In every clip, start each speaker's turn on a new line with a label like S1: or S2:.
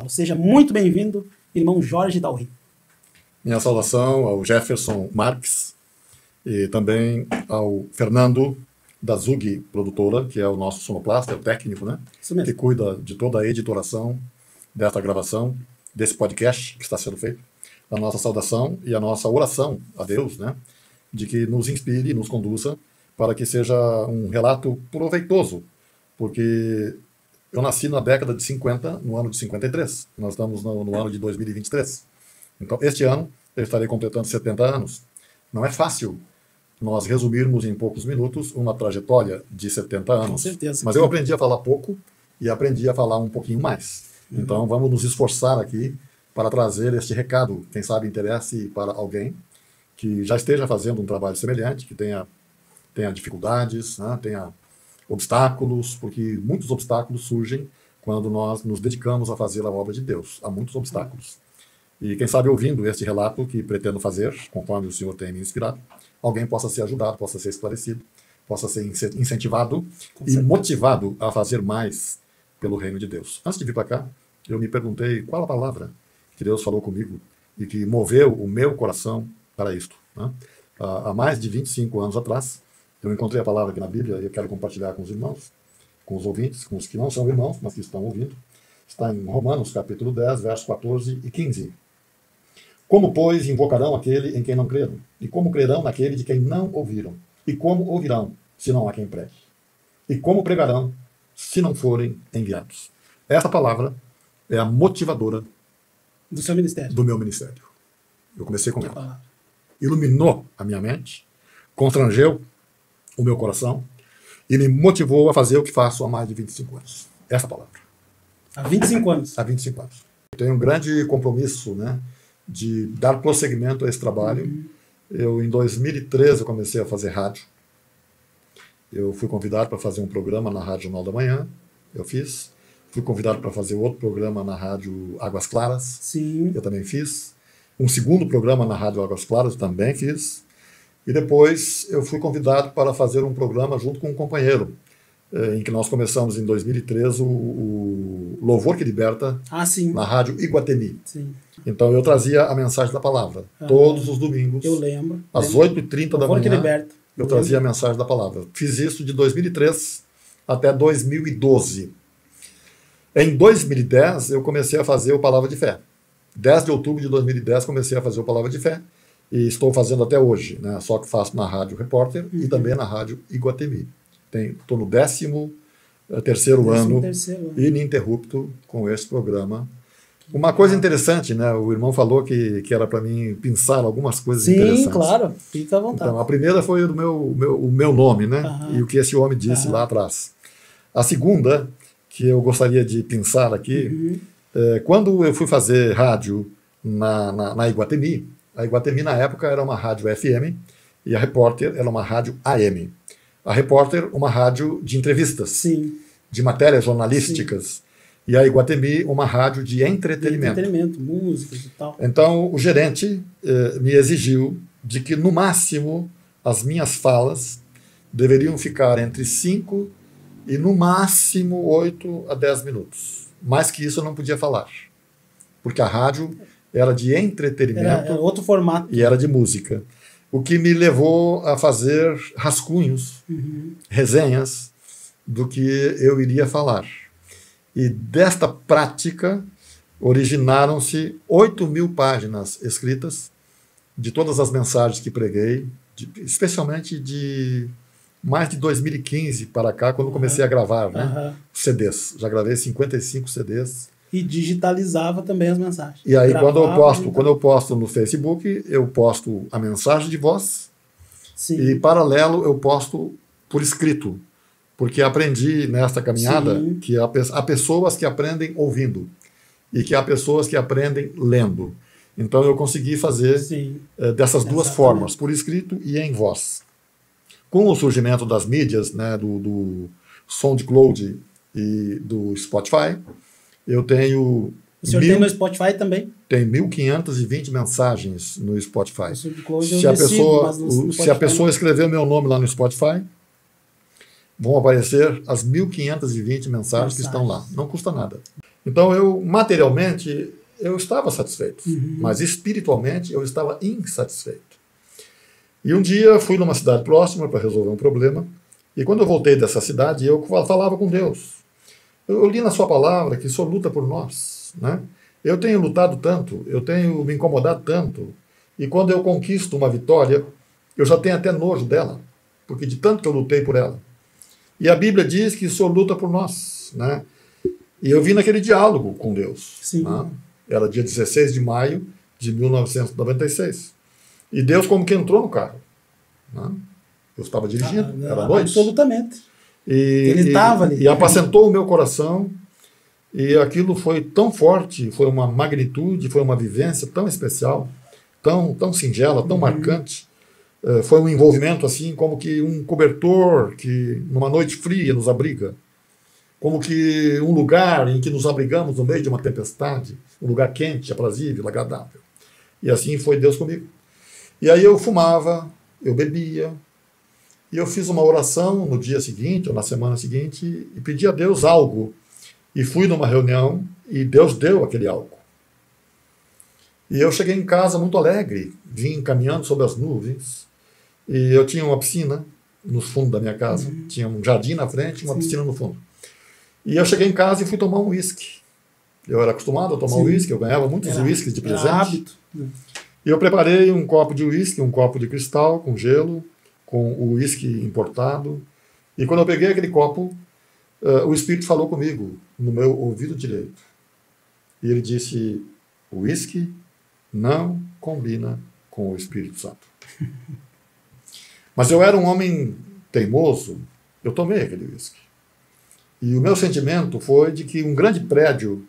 S1: Seja muito bem-vindo, irmão Jorge Dalry.
S2: Minha saudação ao Jefferson Marques e também ao Fernando da Zug Produtora, que é o nosso sonoplasta, é o técnico, né?
S1: Isso mesmo.
S2: Que cuida de toda a editoração desta gravação, desse podcast que está sendo feito. A nossa saudação e a nossa oração a Deus, né? De que nos inspire e nos conduza para que seja um relato proveitoso, porque eu nasci na década de 50, no ano de 53. Nós estamos no ano de 2023. Então, este ano, eu estarei completando 70 anos. Não é fácil nós resumirmos em poucos minutos uma trajetória de 70 anos.
S1: Com certeza.
S2: Mas eu aprendi a falar pouco e aprendi a falar um pouquinho mais. Então, vamos nos esforçar aqui para trazer este recado. Quem sabe interesse para alguém que já esteja fazendo um trabalho semelhante, que tenha dificuldades, né, tenha obstáculos, porque muitos obstáculos surgem quando nós nos dedicamos a fazer a obra de Deus. Há muitos obstáculos. E quem sabe ouvindo este relato que pretendo fazer, conforme o Senhor tem me inspirado, alguém possa ser ajudado, possa ser esclarecido, possa ser incentivado e motivado a fazer mais pelo reino de Deus. Antes de vir para cá, eu me perguntei qual a palavra que Deus falou comigo e que moveu o meu coração para isto, né? Há mais de 25 anos atrás, eu encontrei a palavra aqui na Bíblia e eu quero compartilhar com os irmãos, com os ouvintes, com os que não são irmãos, mas que estão ouvindo. Está em Romanos, capítulo 10, versos 14 e 15. Como, pois, invocarão aquele em quem não creram? E como crerão naquele de quem não ouviram? E como ouvirão, se não há quem pregue? E como pregarão, se não forem enviados? Essa palavra é a motivadora
S1: do seu ministério.
S2: Do meu ministério. Eu comecei com ela. Iluminou a minha mente, constrangeu o meu coração e me motivou a fazer o que faço há mais de 25 anos. Essa palavra.
S1: Há 25 anos?
S2: Há 25 anos. Eu tenho um grande compromisso, né, de dar prosseguimento a esse trabalho. Eu, em 2013, eu comecei a fazer rádio. Eu fui convidado para fazer um programa na Rádio Jornal da Manhã. Eu fiz. Fui convidado para fazer outro programa na Rádio Águas Claras.
S1: Sim.
S2: Eu também fiz. Um segundo programa na Rádio Águas Claras, eu também fiz. E depois eu fui convidado para fazer um programa junto com um companheiro, em que nós começamos em 2013 o Louvor que Liberta, na Rádio Iguatemi.
S1: Sim.
S2: Então eu trazia a mensagem da palavra, todos os domingos,
S1: eu lembro,
S2: às 8h30 da manhã,
S1: que liberta.
S2: eu trazia a mensagem da palavra. Fiz isso de 2003 até 2012. Em 2010 eu comecei a fazer o Palavra de Fé. 10 de outubro de 2010 comecei a fazer o Palavra de Fé. E estou fazendo até hoje, né? Só que faço na Rádio Repórter e também na Rádio Iguatemi. Estou no 13º ano ininterrupto com esse programa. Uma coisa interessante, né? O irmão falou que era para mim pensar algumas coisas interessantes.
S1: Sim, claro, fica à vontade.
S2: Então, a primeira foi o meu nome, né? E o que esse homem disse lá atrás. A segunda, que eu gostaria de pensar aqui, quando eu fui fazer rádio na Iguatemi, a Iguatemi, na época, era uma rádio FM e a Repórter era uma rádio AM. A Repórter, uma rádio de entrevistas, de matérias jornalísticas. Sim. E a Iguatemi, uma rádio de entretenimento.
S1: Músicas e tal.
S2: Então, o gerente me exigiu de que, no máximo, as minhas falas deveriam ficar entre 5 e, no máximo, 8 a 10 minutos. Mais que isso eu não podia falar. Porque a rádio era de entretenimento.
S1: Era outro formato.
S2: E era de música. O que me levou a fazer rascunhos, resenhas do que eu iria falar. E desta prática originaram-se 8.000 páginas escritas de todas as mensagens que preguei, especialmente de mais de 2015 para cá, quando comecei a gravar, né, CDs. Já gravei 55 CDs.
S1: E digitalizava também as mensagens.
S2: E aí, quando eu posto no Facebook, eu posto a mensagem de voz. Sim. E, paralelo, eu posto por escrito. Porque aprendi nesta caminhada que há pessoas que aprendem ouvindo e que há pessoas que aprendem lendo. Então, eu consegui fazer dessas duas formas, por escrito e em voz. Com o surgimento das mídias, né, do SoundCloud e do Spotify, eu tenho...
S1: O senhor tem no Spotify também?
S2: Tem 1.520 mensagens no Spotify.
S1: Se
S2: a pessoa escrever o meu nome lá no Spotify, vão aparecer as 1.520 mensagens que estão lá. Não custa nada. Então, materialmente, eu estava satisfeito, mas espiritualmente eu estava insatisfeito. E um dia fui numa cidade próxima para resolver um problema, e quando eu voltei dessa cidade, eu falava com Deus. Eu li na sua palavra que o Senhor luta por nós, né? Eu tenho lutado tanto, eu tenho me incomodado tanto, e quando eu conquisto uma vitória, eu já tenho até nojo dela, porque de tanto que eu lutei por ela. E a Bíblia diz que o Senhor luta por nós, né? E eu vim naquele diálogo com Deus.
S1: Sim.
S2: Né? Era dia 16 de maio de 1996. E Deus como que entrou no carro. Né? Eu estava dirigindo, era noite.
S1: Absolutamente.
S2: Ele estava ali. E apacentou o meu coração. E aquilo foi tão forte, foi uma magnitude, foi uma vivência tão especial, tão singela, tão marcante. Foi um envolvimento assim, como que um cobertor que numa noite fria nos abriga. Como que um lugar em que nos abrigamos no meio de uma tempestade, um lugar quente, aprazível, agradável. E assim foi Deus comigo. E aí eu fumava, eu bebia, e eu fiz uma oração no dia seguinte, ou na semana seguinte, e pedi a Deus algo. E fui numa reunião, e Deus deu aquele algo. E eu cheguei em casa muito alegre, vim caminhando sobre as nuvens, e eu tinha uma piscina no fundo da minha casa, tinha um jardim na frente e uma piscina no fundo. E eu cheguei em casa e fui tomar um uísque. Eu era acostumado a tomar uísque, eu ganhava muitos uísques de presente.
S1: Hábito.
S2: E eu preparei um copo de uísque, um copo de cristal com gelo, com o uísque importado. E quando eu peguei aquele copo, o Espírito falou comigo no meu ouvido direito. E ele disse, o uísque não combina com o Espírito Santo. Mas eu era um homem teimoso, eu tomei aquele uísque. E o meu sentimento foi de que um grande prédio,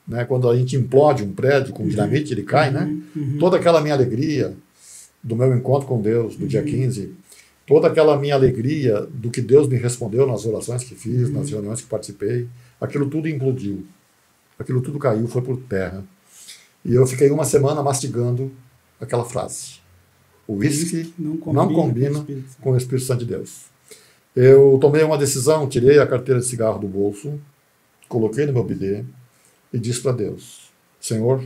S2: né, quando a gente implode um prédio com dinamite, ele cai, né? Toda aquela minha alegria do meu encontro com Deus, do dia 15, toda aquela minha alegria do que Deus me respondeu nas orações que fiz, nas reuniões que participei, aquilo tudo implodiu. Aquilo tudo caiu, foi por terra. E eu fiquei uma semana mastigando aquela frase. O uísque não combina com o Espírito Santo de Deus. Eu tomei uma decisão, tirei a carteira de cigarro do bolso, coloquei no meu bidê e disse para Deus, Senhor,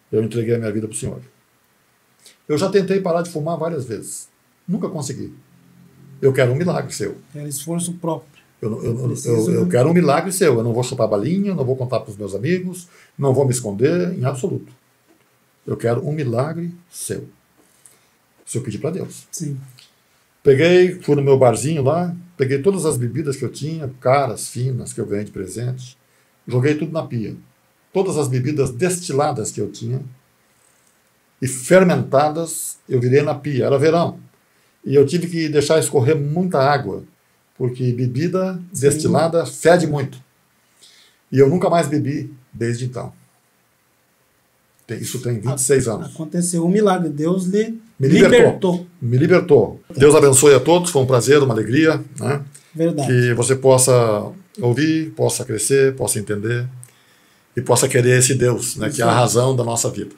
S2: eu entreguei a minha vida para o Senhor. Eu já tentei parar de fumar várias vezes. Nunca consegui. Eu quero um milagre seu.
S1: Era esforço próprio.
S2: Eu quero um milagre seu. Eu não vou chupar balinha, não vou contar para os meus amigos, não vou me esconder, em absoluto. Eu quero um milagre seu. Se eu pedir para Deus.
S1: Sim.
S2: Fui no meu barzinho lá, peguei todas as bebidas que eu tinha, caras, finas, que eu ganhei de presente, joguei tudo na pia. Todas as bebidas destiladas que eu tinha e fermentadas, eu virei na pia. Era verão. E eu tive que deixar escorrer muita água, porque bebida destilada fede muito. E eu nunca mais bebi desde então. Isso tem 26 anos.
S1: Aconteceu um milagre. Deus me
S2: libertou. Me libertou. Deus abençoe a todos. Foi um prazer, uma alegria. Né?
S1: Verdade.
S2: Que você possa ouvir, possa crescer, possa entender e possa querer esse Deus, né? Que é a razão da nossa vida.